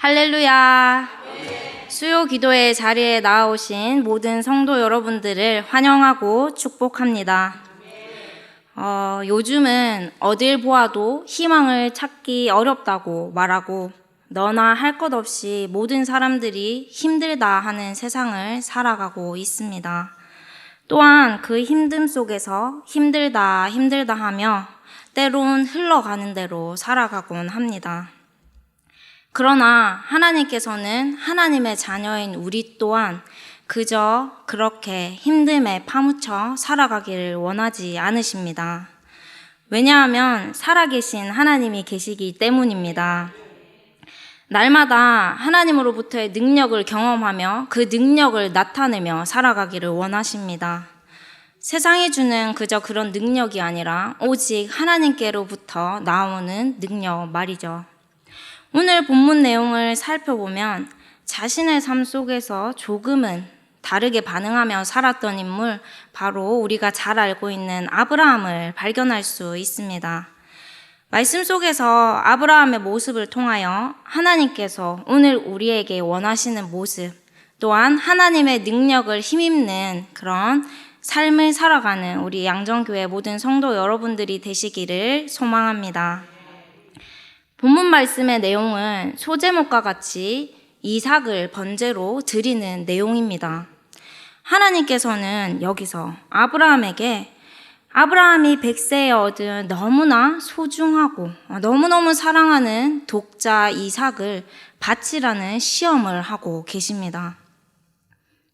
할렐루야. 수요 기도의 자리에 나아오신 모든 성도 여러분들을 환영하고 축복합니다. 요즘은 어딜 보아도 희망을 찾기 어렵다고 말하고 너나 할 것 없이 모든 사람들이 힘들다 하는 세상을 살아가고 있습니다. 또한 그 힘듦 속에서 힘들다 하며 때론 흘러가는 대로 살아가곤 합니다. 그러나 하나님께서는 하나님의 자녀인 우리 또한 그저 그렇게 힘듦에 파묻혀 살아가기를 원하지 않으십니다. 왜냐하면 살아계신 하나님이 계시기 때문입니다. 날마다 하나님으로부터의 능력을 경험하며 그 능력을 나타내며 살아가기를 원하십니다. 세상이 주는 그저 그런 능력이 아니라 오직 하나님께로부터 나오는 능력 말이죠. 오늘 본문 내용을 살펴보면 자신의 삶 속에서 조금은 다르게 반응하며 살았던 인물, 바로 우리가 잘 알고 있는 아브라함을 발견할 수 있습니다. 말씀 속에서 아브라함의 모습을 통하여 하나님께서 오늘 우리에게 원하시는 모습, 또한 하나님의 능력을 힘입는 그런 삶을 살아가는 우리 양정교회 모든 성도 여러분들이 되시기를 소망합니다. 본문 말씀의 내용은 소제목과 같이 이삭을 번제로 드리는 내용입니다. 하나님께서는 여기서 아브라함에게 아브라함이 100세에 얻은 너무나 소중하고 너무너무 사랑하는 독자 이삭을 바치라는 시험을 하고 계십니다.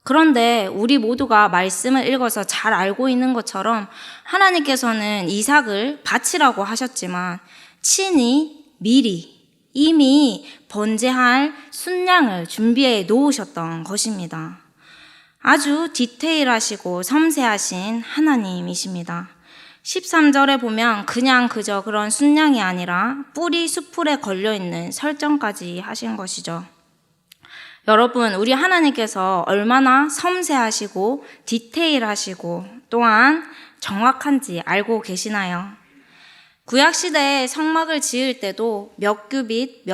그런데 우리 모두가 말씀을 읽어서 잘 알고 있는 것처럼 하나님께서는 이삭을 바치라고 하셨지만 친히 미리 이미 번제할 순양을 준비해 놓으셨던 것입니다. 아주 디테일하시고 섬세하신 하나님이십니다. 13절에 보면 그냥 그저 그런 순양이 아니라 뿌리 수풀에 걸려있는 설정까지 하신 것이죠. 여러분, 우리 하나님께서 얼마나 섬세하시고 디테일하시고 또한 정확한지 알고 계시나요? 구약시대에 성막을 지을 때도 몇 규빗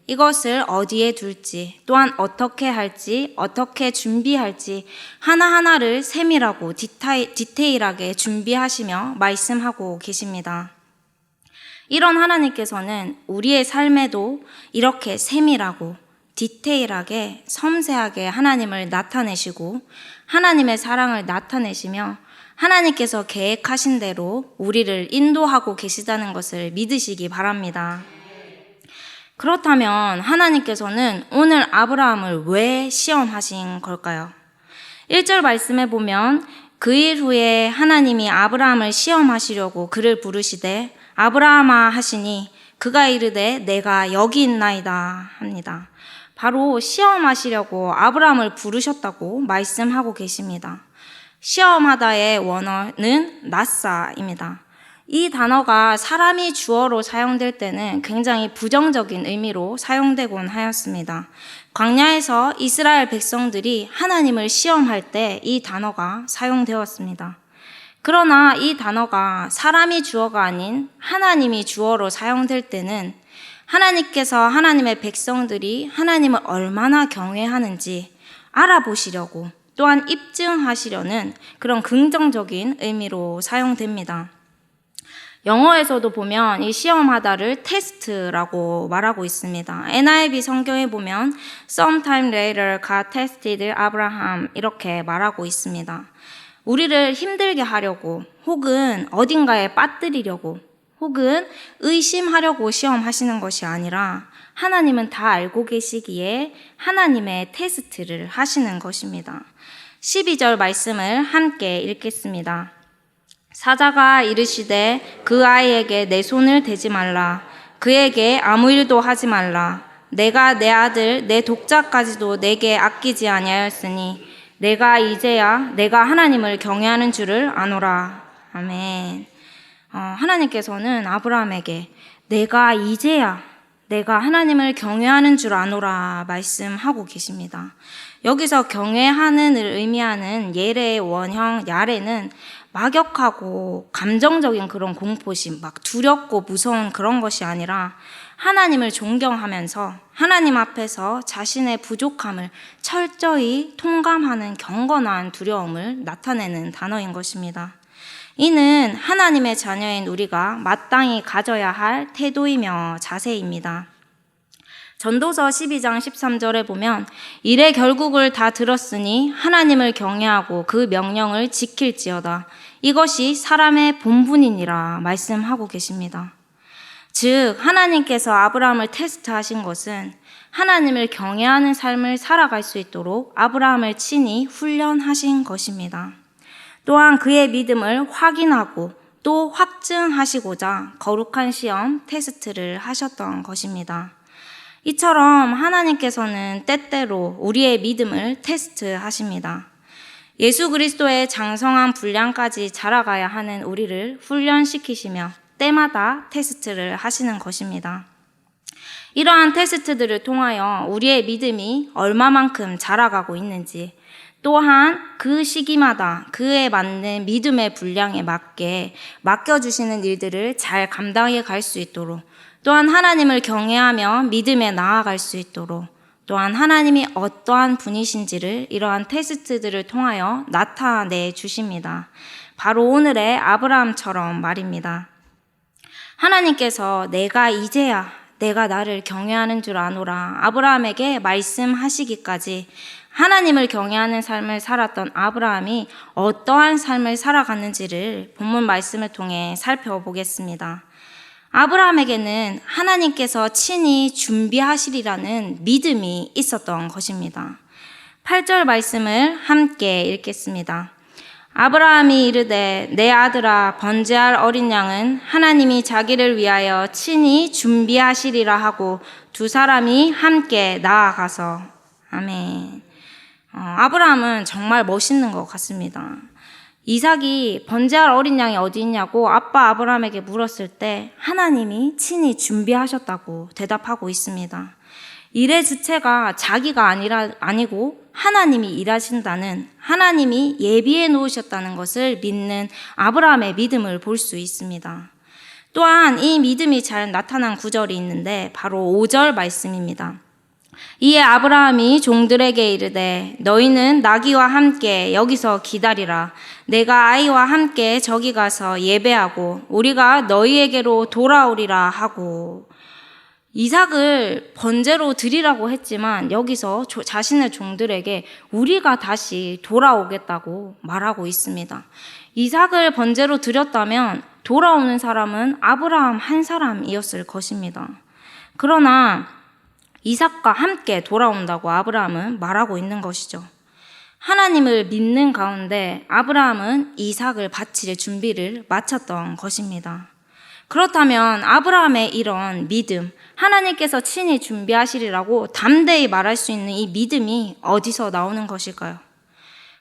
이것을 어디에 둘지 또한 어떻게 할지 어떻게 준비할지 하나하나를 세밀하고 디테일하게 준비하시며 말씀하고 계십니다. 이런 하나님께서는 우리의 삶에도 이렇게 세밀하고 디테일하게 섬세하게 하나님을 나타내시고 하나님의 사랑을 나타내시며 하나님께서 계획하신 대로 우리를 인도하고 계시다는 것을 믿으시기 바랍니다. 그렇다면 하나님께서는 오늘 아브라함을 왜 시험하신 걸까요? 1절 말씀에 보면 그 일 후에 하나님이 아브라함을 시험하시려고 그를 부르시되 아브라함아 하시니 그가 이르되 내가 여기 있나이다 합니다. 바로 시험하시려고 아브라함을 부르셨다고 말씀하고 계십니다. 시험하다의 원어는 나사입니다. 이 단어가 사람이 주어로 사용될 때는 굉장히 부정적인 의미로 사용되곤 하였습니다. 광야에서 이스라엘 백성들이 하나님을 시험할 때 이 단어가 사용되었습니다. 그러나 이 단어가 사람이 주어가 아닌 하나님이 주어로 사용될 때는 하나님께서 하나님의 백성들이 하나님을 얼마나 경외하는지 알아보시려고 또한 입증하시려는 그런 긍정적인 의미로 사용됩니다. 영어에서도 보면 이 시험하다를 테스트라고 말하고 있습니다. NIV 성경에 보면 Sometime later God tested Abraham 이렇게 말하고 있습니다. 우리를 힘들게 하려고 혹은 어딘가에 빠뜨리려고 혹은 의심하려고 시험하시는 것이 아니라 하나님은 다 알고 계시기에 하나님의 테스트를 하시는 것입니다. 12절 말씀을 함께 읽겠습니다. 사자가 이르시되 그 아이에게 내 손을 대지 말라. 그에게 아무 일도 하지 말라. 내가 내 아들 내 독자까지도 내게 아끼지 아니하였으니 내가 이제야 내가 하나님을 경외하는 줄을 아노라. 아멘. 하나님께서는 아브라함에게 내가 이제야 내가 하나님을 경외하는 줄 아노라 말씀하고 계십니다. 여기서 경외하는을 의미하는 예레의 원형 야레는 막역하고 감정적인 그런 공포심, 막 두렵고 무서운 그런 것이 아니라 하나님을 존경하면서 하나님 앞에서 자신의 부족함을 철저히 통감하는 경건한 두려움을 나타내는 단어인 것입니다. 이는 하나님의 자녀인 우리가 마땅히 가져야 할 태도이며 자세입니다. 전도서 12장 13절에 보면 이래 결국을 다 들었으니 하나님을 경외하고 그 명령을 지킬지어다. 이것이 사람의 본분이니라 말씀하고 계십니다. 즉 하나님께서 아브라함을 테스트하신 것은 하나님을 경외하는 삶을 살아갈 수 있도록 아브라함을 친히 훈련하신 것입니다. 또한 그의 믿음을 확인하고 또 확증하시고자 거룩한 시험 테스트를 하셨던 것입니다. 이처럼 하나님께서는 때때로 우리의 믿음을 테스트하십니다. 예수 그리스도의 장성한 분량까지 자라가야 하는 우리를 훈련시키시며 때마다 테스트를 하시는 것입니다. 이러한 테스트들을 통하여 우리의 믿음이 얼마만큼 자라가고 있는지, 또한 그 시기마다 그에 맞는 믿음의 분량에 맞게 맡겨주시는 일들을 잘 감당해 갈 수 있도록, 또한 하나님을 경외하며 믿음에 나아갈 수 있도록, 또한 하나님이 어떠한 분이신지를 이러한 테스트들을 통하여 나타내 주십니다. 바로 오늘의 아브라함처럼 말입니다. 하나님께서 내가 이제야 내가 나를 경외하는 줄 아노라 아브라함에게 말씀하시기까지 하나님을 경외하는 삶을 살았던 아브라함이 어떠한 삶을 살아갔는지를 본문 말씀을 통해 살펴보겠습니다. 아브라함에게는 하나님께서 친히 준비하시리라는 믿음이 있었던 것입니다. 8절 말씀을 함께 읽겠습니다. 아브라함이 이르되 내 아들아 번제할 어린 양은 하나님이 자기를 위하여 친히 준비하시리라 하고 두 사람이 함께 나아가서. 아멘. 아브라함은 정말 멋있는 것 같습니다. 이삭이 번제할 어린 양이 어디 있냐고 아빠 아브라함에게 물었을 때 하나님이 친히 준비하셨다고 대답하고 있습니다. 일의 주체가 자기가 아니고 하나님이 일하신다는, 하나님이 예비해 놓으셨다는 것을 믿는 아브라함의 믿음을 볼 수 있습니다. 또한 이 믿음이 잘 나타난 구절이 있는데 바로 5절 말씀입니다. 이에 아브라함이 종들에게 이르되 너희는 나귀와 함께 여기서 기다리라. 내가 아이와 함께 저기 가서 예배하고 우리가 너희에게로 돌아오리라 하고. 이삭을 번제로 드리라고 했지만 여기서 자신의 종들에게 우리가 다시 돌아오겠다고 말하고 있습니다. 이삭을 번제로 드렸다면 돌아오는 사람은 아브라함 한 사람이었을 것입니다. 그러나 이삭과 함께 돌아온다고 아브라함은 말하고 있는 것이죠. 하나님을 믿는 가운데 아브라함은 이삭을 바칠 준비를 마쳤던 것입니다. 그렇다면 아브라함의 이런 믿음, 하나님께서 친히 준비하시리라고 담대히 말할 수 있는 이 믿음이 어디서 나오는 것일까요?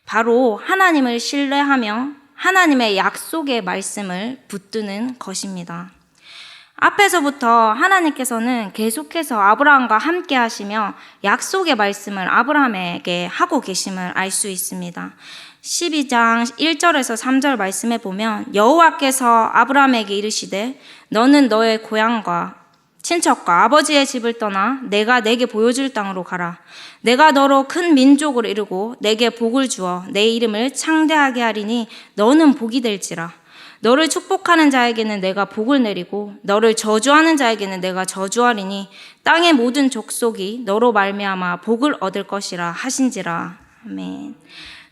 바로 하나님을 신뢰하며 하나님의 약속의 말씀을 붙드는 것입니다. 앞에서부터 하나님께서는 계속해서 아브라함과 함께 하시며 약속의 말씀을 아브라함에게 하고 계심을 알 수 있습니다. 12장 1절에서 3절 말씀에 보면 여호와께서 아브라함에게 이르시되 너는 너의 고향과 친척과 아버지의 집을 떠나 내가 내게 보여줄 땅으로 가라. 내가 너로 큰 민족을 이루고 내게 복을 주어 내 이름을 창대하게 하리니 너는 복이 될지라. 너를 축복하는 자에게는 내가 복을 내리고 너를 저주하는 자에게는 내가 저주하리니 땅의 모든 족속이 너로 말미암아 복을 얻을 것이라 하신지라. 아멘.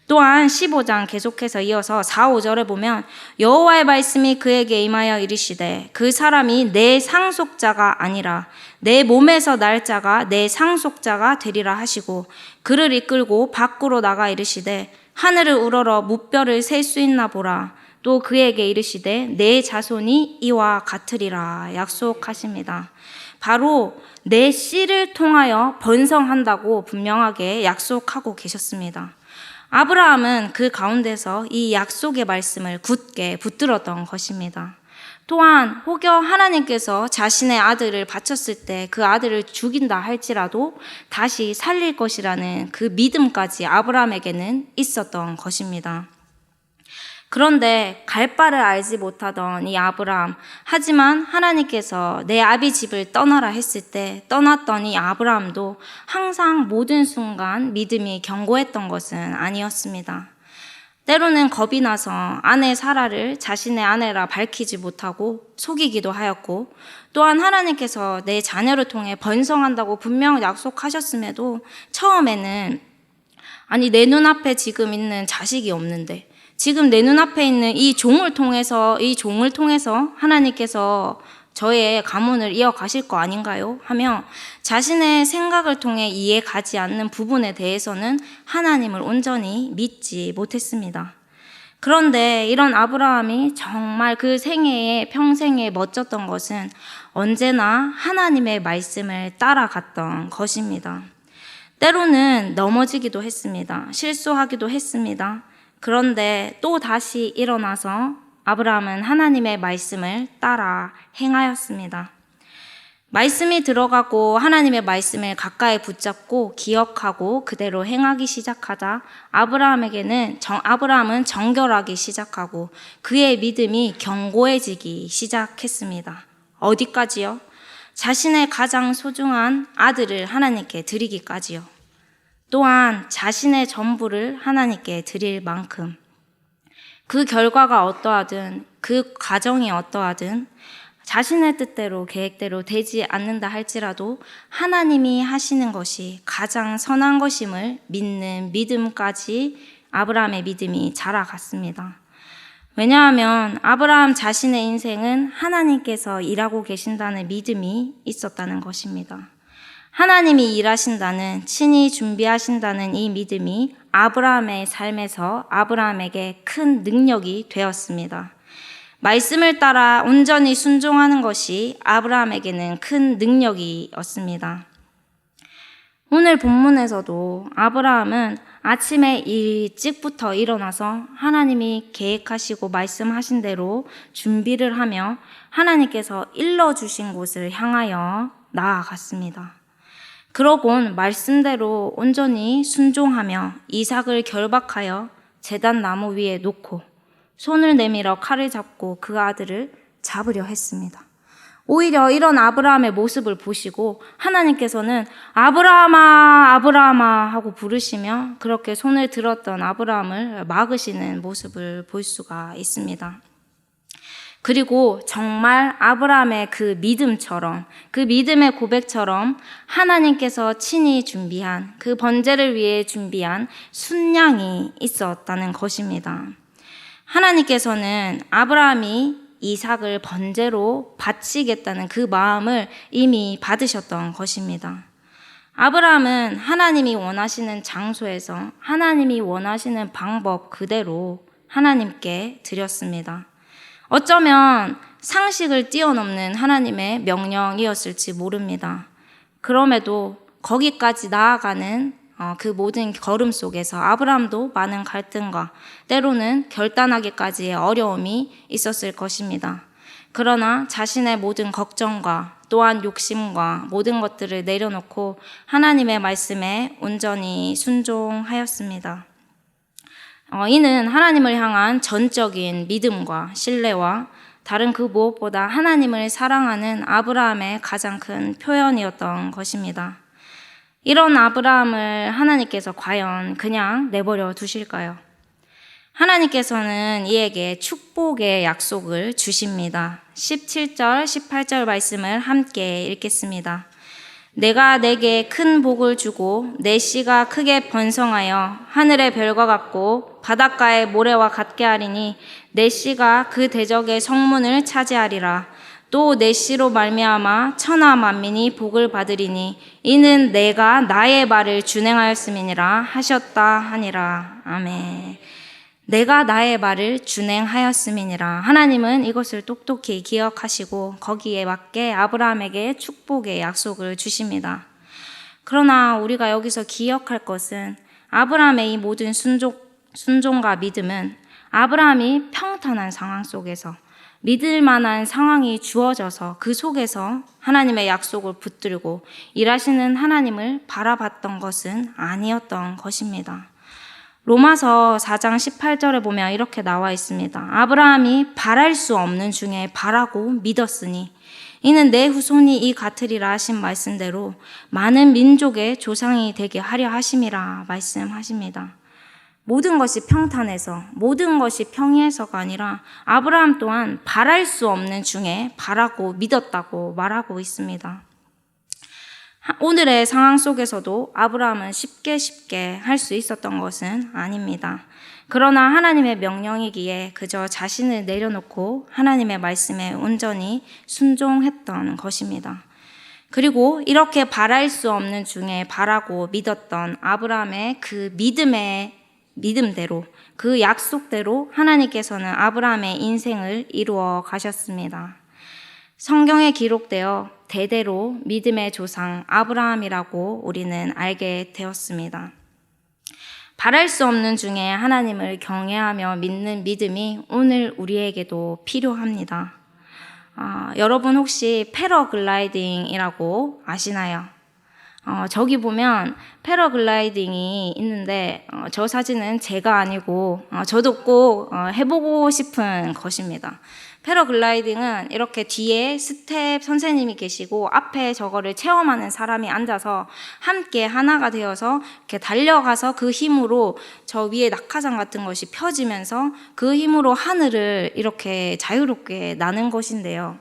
또한 15장 계속해서 이어서 4, 5절에 보면 여호와의 말씀이 그에게 임하여 이르시되 그 사람이 내 상속자가 아니라 내 몸에서 날 자가 내 상속자가 되리라 하시고 그를 이끌고 밖으로 나가 이르시되 하늘을 우러러 무뼈를 셀 수 있나 보라. 또 그에게 이르시되 내 자손이 이와 같으리라 약속하십니다. 바로 내 씨를 통하여 번성한다고 분명하게 약속하고 계셨습니다. 아브라함은 그 가운데서 이 약속의 말씀을 굳게 붙들었던 것입니다. 또한 혹여 하나님께서 자신의 아들을 바쳤을 때 그 아들을 죽인다 할지라도 다시 살릴 것이라는 그 믿음까지 아브라함에게는 있었던 것입니다. 그런데 갈 바를 알지 못하던 이 아브라함, 하지만 하나님께서 내 아비 집을 떠나라 했을 때 떠났던 이 아브라함도 항상 모든 순간 믿음이 견고했던 것은 아니었습니다. 때로는 겁이 나서 아내 사라를 자신의 아내라 밝히지 못하고 속이기도 하였고, 또한 하나님께서 내 자녀를 통해 번성한다고 분명 약속하셨음에도 처음에는 아니 내 눈앞에 지금 있는 자식이 없는데 지금 내 눈앞에 있는 이 종을 통해서 하나님께서 저의 가문을 이어가실 거 아닌가요? 하며 자신의 생각을 통해 이해 가지 않는 부분에 대해서는 하나님을 온전히 믿지 못했습니다. 그런데 이런 아브라함이 정말 그 생애에 평생에 멋졌던 것은 언제나 하나님의 말씀을 따라갔던 것입니다. 때로는 넘어지기도 했습니다. 실수하기도 했습니다. 그런데 또 다시 일어나서 아브라함은 하나님의 말씀을 따라 행하였습니다. 말씀이 들어가고 하나님의 말씀을 가까이 붙잡고 기억하고 그대로 행하기 시작하자 아브라함은 정결하기 시작하고 그의 믿음이 견고해지기 시작했습니다. 어디까지요? 자신의 가장 소중한 아들을 하나님께 드리기까지요. 또한 자신의 전부를 하나님께 드릴 만큼 그 결과가 어떠하든 그 과정이 어떠하든 자신의 뜻대로 계획대로 되지 않는다 할지라도 하나님이 하시는 것이 가장 선한 것임을 믿는 믿음까지 아브라함의 믿음이 자라갔습니다. 왜냐하면 아브라함 자신의 인생은 하나님께서 일하고 계신다는 믿음이 있었다는 것입니다. 하나님이 일하신다는, 친히 준비하신다는 이 믿음이 아브라함의 삶에서 아브라함에게 큰 능력이 되었습니다. 말씀을 따라 온전히 순종하는 것이 아브라함에게는 큰 능력이었습니다. 오늘 본문에서도 아브라함은 아침에 일찍부터 일어나서 하나님이 계획하시고 말씀하신 대로 준비를 하며 하나님께서 일러주신 곳을 향하여 나아갔습니다. 그러곤 말씀대로 온전히 순종하며 이삭을 결박하여 제단 나무 위에 놓고 손을 내밀어 칼을 잡고 그 아들을 잡으려 했습니다. 오히려 이런 아브라함의 모습을 보시고 하나님께서는 아브라함아, 아브라함아 하고 부르시며 그렇게 손을 들었던 아브라함을 막으시는 모습을 볼 수가 있습니다. 그리고 정말 아브라함의 그 믿음처럼, 그 믿음의 고백처럼 하나님께서 친히 준비한 그 번제를 위해 준비한 순양이 있었다는 것입니다. 하나님께서는 아브라함이 이삭을 번제로 바치겠다는 그 마음을 이미 받으셨던 것입니다. 아브라함은 하나님이 원하시는 장소에서 하나님이 원하시는 방법 그대로 하나님께 드렸습니다. 어쩌면 상식을 뛰어넘는 하나님의 명령이었을지 모릅니다. 그럼에도 거기까지 나아가는 그 모든 걸음 속에서 아브라함도 많은 갈등과 때로는 결단하기까지의 어려움이 있었을 것입니다. 그러나 자신의 모든 걱정과 또한 욕심과 모든 것들을 내려놓고 하나님의 말씀에 온전히 순종하였습니다. 이는 하나님을 향한 전적인 믿음과 신뢰와 다른 그 무엇보다 하나님을 사랑하는 아브라함의 가장 큰 표현이었던 것입니다. 이런 아브라함을 하나님께서 과연 그냥 내버려 두실까요? 하나님께서는 이에게 축복의 약속을 주십니다. 17절, 18절 말씀을 함께 읽겠습니다. 내가 내게 큰 복을 주고 내 씨가 크게 번성하여 하늘의 별과 같고 바닷가의 모래와 같게 하리니 내 씨가 그 대적의 성문을 차지하리라. 또 내 씨로 말미암아 천하 만민이 복을 받으리니 이는 내가 나의 말을 준행하였음이니라 하셨다 하니라. 아멘. 내가 나의 말을 준행하였음이니라. 하나님은 이것을 똑똑히 기억하시고 거기에 맞게 아브라함에게 축복의 약속을 주십니다. 그러나 우리가 여기서 기억할 것은 아브라함의 이 모든 순종과 믿음은 아브라함이 평탄한 상황 속에서 믿을 만한 상황이 주어져서 그 속에서 하나님의 약속을 붙들고 일하시는 하나님을 바라봤던 것은 아니었던 것입니다. 로마서 4장 18절에 보면 이렇게 나와 있습니다. 아브라함이 바랄 수 없는 중에 바라고 믿었으니 이는 내 후손이 이 같으리라 하신 말씀대로 많은 민족의 조상이 되게 하려 하심이라 말씀하십니다. 모든 것이 평탄해서, 모든 것이 평이해서가 아니라 아브라함 또한 바랄 수 없는 중에 바라고 믿었다고 말하고 있습니다. 오늘의 상황 속에서도 아브라함은 쉽게 할 수 있었던 것은 아닙니다. 그러나 하나님의 명령이기에 그저 자신을 내려놓고 하나님의 말씀에 온전히 순종했던 것입니다. 그리고 이렇게 바랄 수 없는 중에 바라고 믿었던 아브라함의 그 믿음대로, 그 약속대로 하나님께서는 아브라함의 인생을 이루어 가셨습니다. 성경에 기록되어 대대로 믿음의 조상 아브라함이라고 우리는 알게 되었습니다. 바랄 수 없는 중에 하나님을 경외하며 믿는 믿음이 오늘 우리에게도 필요합니다. 여러분 혹시 패러글라이딩이라고 아시나요? 저기 보면 패러글라이딩이 있는데 저 사진은 제가 아니고 저도 꼭 해보고 싶은 것입니다. 패러글라이딩은 이렇게 뒤에 스텝 선생님이 계시고 앞에 저거를 체험하는 사람이 앉아서 함께 하나가 되어서 이렇게 달려가서 그 힘으로 저 위에 낙하산 같은 것이 펴지면서 그 힘으로 하늘을 이렇게 자유롭게 나는 것인데요.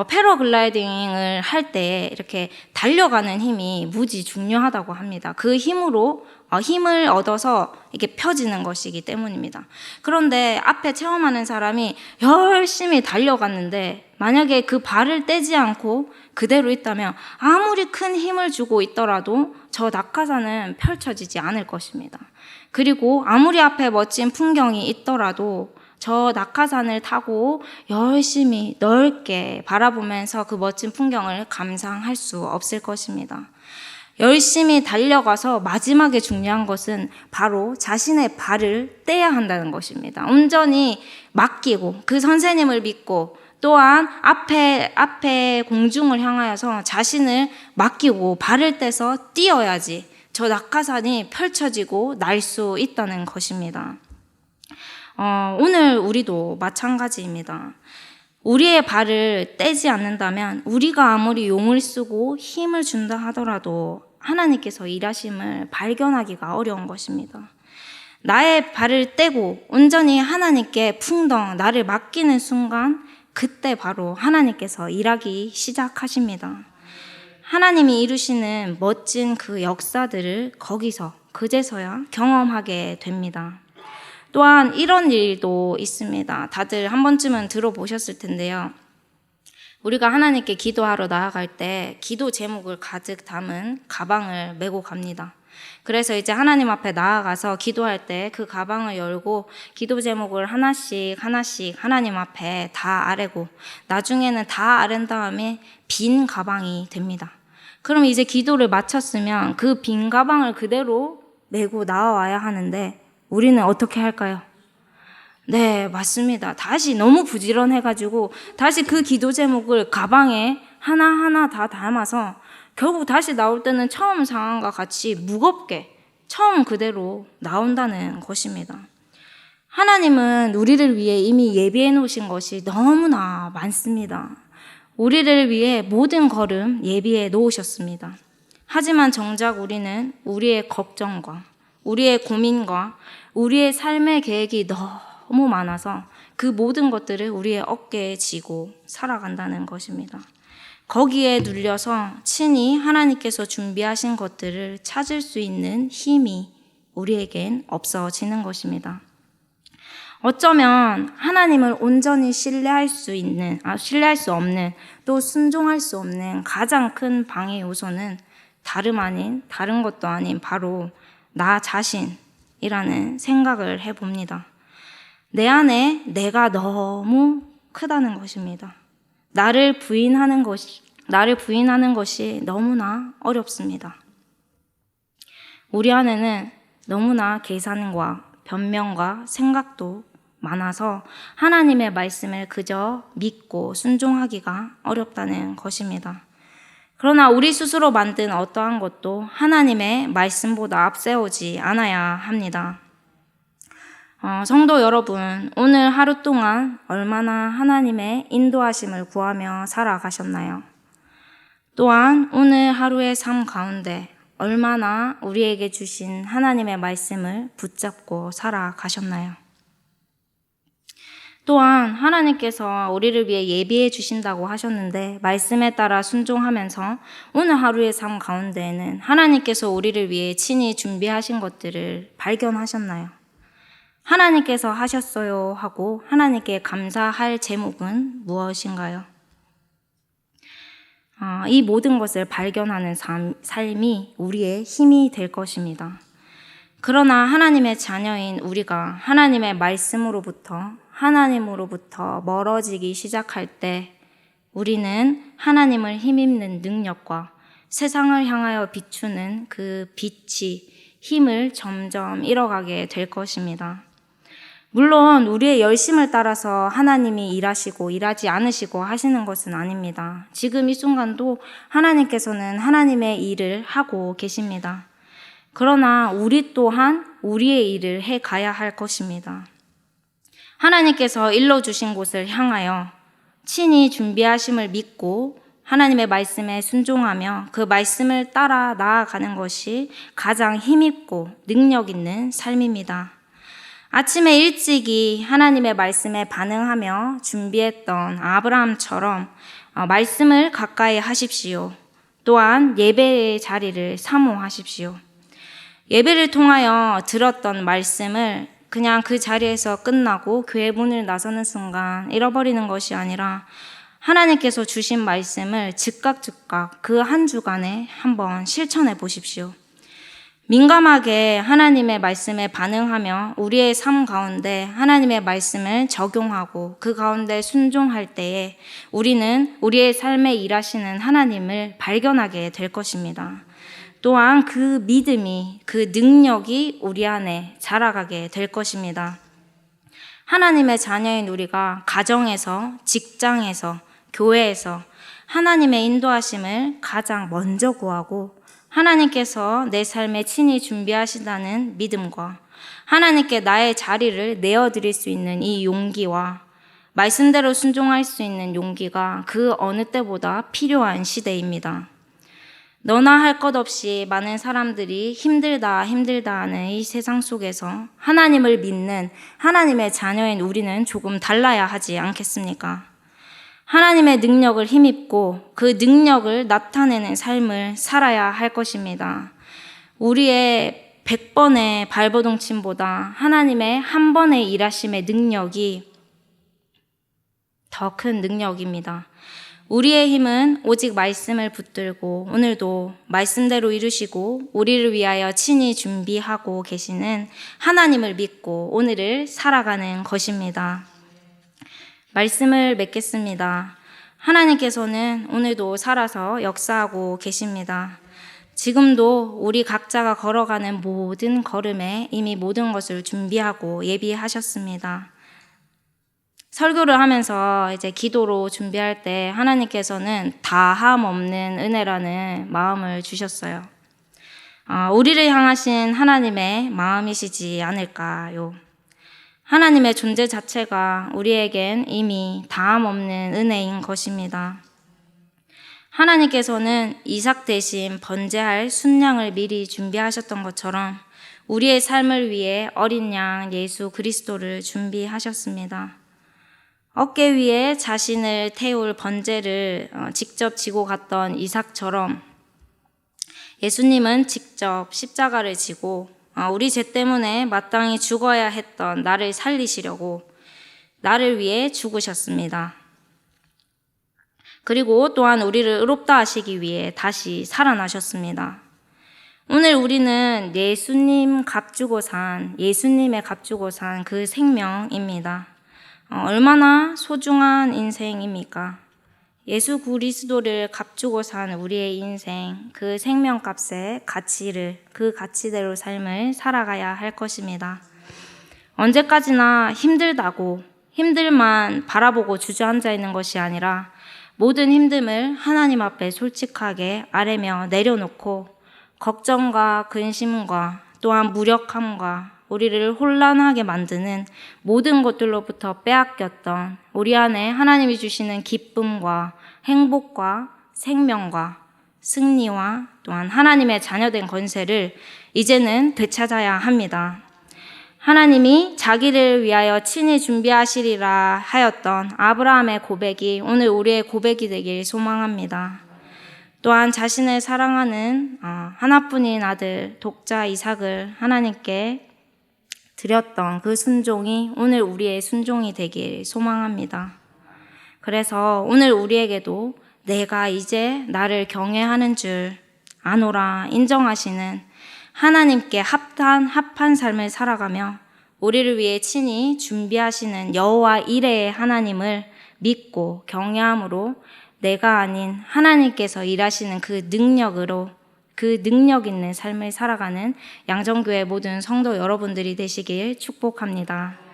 패러글라이딩을 할 때 이렇게 달려가는 힘이 무지 중요하다고 합니다. 그 힘으로 힘을 얻어서 이게 펴지는 것이기 때문입니다. 그런데 앞에 체험하는 사람이 열심히 달려갔는데 만약에 그 발을 떼지 않고 그대로 있다면 아무리 큰 힘을 주고 있더라도 저 낙하산은 펼쳐지지 않을 것입니다. 그리고 아무리 앞에 멋진 풍경이 있더라도 저 낙하산을 타고 열심히 넓게 바라보면서 그 멋진 풍경을 감상할 수 없을 것입니다. 열심히 달려가서 마지막에 중요한 것은 바로 자신의 발을 떼야 한다는 것입니다. 온전히 맡기고 그 선생님을 믿고 또한 앞에 공중을 향하여서 자신을 맡기고 발을 떼서 뛰어야지 저 낙하산이 펼쳐지고 날 수 있다는 것입니다. 오늘 우리도 마찬가지입니다. 우리의 발을 떼지 않는다면 우리가 아무리 용을 쓰고 힘을 준다 하더라도 하나님께서 일하심을 발견하기가 어려운 것입니다. 나의 발을 떼고 온전히 하나님께 풍덩 나를 맡기는 순간 그때 바로 하나님께서 일하기 시작하십니다. 하나님이 이루시는 멋진 그 역사들을 거기서 그제서야 경험하게 됩니다. 또한 이런 일도 있습니다. 다들 한 번쯤은 들어보셨을 텐데요. 우리가 하나님께 기도하러 나아갈 때 기도 제목을 가득 담은 가방을 메고 갑니다. 그래서 이제 하나님 앞에 나아가서 기도할 때 그 가방을 열고 기도 제목을 하나씩 하나님 앞에 다 아뢰고 나중에는 다 아랜 다음에 빈 가방이 됩니다. 그럼 이제 기도를 마쳤으면 그 빈 가방을 그대로 메고 나와야 하는데 우리는 어떻게 할까요? 네, 맞습니다. 다시 너무 부지런해가지고 다시 그 기도 제목을 가방에 하나하나 다 담아서 결국 다시 나올 때는 처음 상황과 같이 무겁게 처음 그대로 나온다는 것입니다. 하나님은 우리를 위해 이미 예비해 놓으신 것이 너무나 많습니다. 우리를 위해 모든 걸음 예비해 놓으셨습니다. 하지만 정작 우리는 우리의 걱정과 우리의 고민과 우리의 삶의 계획이 너무 많아서 그 모든 것들을 우리의 어깨에 지고 살아간다는 것입니다. 거기에 눌려서 친히 하나님께서 준비하신 것들을 찾을 수 있는 힘이 우리에겐 없어지는 것입니다. 어쩌면 하나님을 온전히 신뢰할 수 없는 또 순종할 수 없는 가장 큰 방해 요소는 다른 것도 아닌 바로 나 자신이라는 생각을 해봅니다. 내 안에 내가 너무 크다는 것입니다. 나를 부인하는 것이 너무나 어렵습니다. 우리 안에는 너무나 계산과 변명과 생각도 많아서 하나님의 말씀을 그저 믿고 순종하기가 어렵다는 것입니다. 그러나 우리 스스로 만든 어떠한 것도 하나님의 말씀보다 앞세우지 않아야 합니다. 성도 여러분, 오늘 하루 동안 얼마나 하나님의 인도하심을 구하며 살아가셨나요? 또한 오늘 하루의 삶 가운데 얼마나 우리에게 주신 하나님의 말씀을 붙잡고 살아가셨나요? 또한 하나님께서 우리를 위해 예비해 주신다고 하셨는데 말씀에 따라 순종하면서 오늘 하루의 삶 가운데에는 하나님께서 우리를 위해 친히 준비하신 것들을 발견하셨나요? 하나님께서 하셨어요 하고 하나님께 감사할 제목은 무엇인가요? 이 모든 것을 발견하는 삶이 우리의 힘이 될 것입니다. 그러나 하나님의 자녀인 우리가 하나님의 말씀으로부터 하나님으로부터 멀어지기 시작할 때 우리는 하나님을 힘입는 능력과 세상을 향하여 비추는 그 빛이 힘을 점점 잃어가게 될 것입니다. 물론 우리의 열심을 따라서 하나님이 일하시고 일하지 않으시고 하시는 것은 아닙니다. 지금 이 순간도 하나님께서는 하나님의 일을 하고 계십니다. 그러나 우리 또한 우리의 일을 해 가야 할 것입니다. 하나님께서 일러주신 곳을 향하여 친히 준비하심을 믿고 하나님의 말씀에 순종하며 그 말씀을 따라 나아가는 것이 가장 힘있고 능력 있는 삶입니다. 아침에 일찍이 하나님의 말씀에 반응하며 준비했던 아브라함처럼 말씀을 가까이 하십시오. 또한 예배의 자리를 사모하십시오. 예배를 통하여 들었던 말씀을 그냥 그 자리에서 끝나고 교회 문을 나서는 순간 잃어버리는 것이 아니라 하나님께서 주신 말씀을 즉각 그 한 주간에 한번 실천해 보십시오. 민감하게 하나님의 말씀에 반응하며 우리의 삶 가운데 하나님의 말씀을 적용하고 그 가운데 순종할 때에 우리는 우리의 삶에 일하시는 하나님을 발견하게 될 것입니다. 또한 그 믿음이, 그 능력이 우리 안에 자라가게 될 것입니다. 하나님의 자녀인 우리가 가정에서, 직장에서, 교회에서 하나님의 인도하심을 가장 먼저 구하고 하나님께서 내 삶에 친히 준비하신다는 믿음과 하나님께 나의 자리를 내어드릴 수 있는 이 용기와 말씀대로 순종할 수 있는 용기가 그 어느 때보다 필요한 시대입니다. 너나 할 것 없이 많은 사람들이 힘들다 하는 이 세상 속에서 하나님을 믿는 하나님의 자녀인 우리는 조금 달라야 하지 않겠습니까? 하나님의 능력을 힘입고 그 능력을 나타내는 삶을 살아야 할 것입니다. 우리의 100번의 발버둥침보다 하나님의 한 번의 일하심의 능력이 더 큰 능력입니다. 우리의 힘은 오직 말씀을 붙들고 오늘도 말씀대로 이루시고 우리를 위하여 친히 준비하고 계시는 하나님을 믿고 오늘을 살아가는 것입니다. 말씀을 맺겠습니다. 하나님께서는 오늘도 살아서 역사하고 계십니다. 지금도 우리 각자가 걸어가는 모든 걸음에 이미 모든 것을 준비하고 예비하셨습니다. 설교를 하면서 이제 기도로 준비할 때 하나님께서는 다함 없는 은혜라는 마음을 주셨어요. 우리를 향하신 하나님의 마음이시지 않을까요? 하나님의 존재 자체가 우리에겐 이미 다함 없는 은혜인 것입니다. 하나님께서는 이삭 대신 번제할 순양을 미리 준비하셨던 것처럼 우리의 삶을 위해 어린 양 예수 그리스도를 준비하셨습니다. 어깨 위에 자신을 태울 번제를 직접 지고 갔던 이삭처럼 예수님은 직접 십자가를 지고 우리 죄 때문에 마땅히 죽어야 했던 나를 살리시려고 나를 위해 죽으셨습니다. 그리고 또한 우리를 의롭다 하시기 위해 다시 살아나셨습니다. 오늘 우리는 예수님의 값주고 산 그 생명입니다. 얼마나 소중한 인생입니까? 예수 그리스도를 값주고 산 우리의 인생, 그 생명값의 가치를, 그 가치대로 삶을 살아가야 할 것입니다. 언제까지나 힘들다고 힘들만 바라보고 주저앉아 있는 것이 아니라 모든 힘듦을 하나님 앞에 솔직하게 아뢰며 내려놓고 걱정과 근심과 또한 무력함과 우리를 혼란하게 만드는 모든 것들로부터 빼앗겼던 우리 안에 하나님이 주시는 기쁨과 행복과 생명과 승리와 또한 하나님의 자녀된 권세를 이제는 되찾아야 합니다. 하나님이 자기를 위하여 친히 준비하시리라 하였던 아브라함의 고백이 오늘 우리의 고백이 되길 소망합니다. 또한 자신을 사랑하는 하나뿐인 아들 독자 이삭을 하나님께 드렸던 그 순종이 오늘 우리의 순종이 되길 소망합니다. 그래서 오늘 우리에게도 내가 이제 나를 경외하는 줄 아노라 인정하시는 하나님께 합한 삶을 살아가며 우리를 위해 친히 준비하시는 여호와 이레의 하나님을 믿고 경외함으로 내가 아닌 하나님께서 일하시는 그 능력으로 그 능력 있는 삶을 살아가는 양정교회 모든 성도 여러분들이 되시길 축복합니다.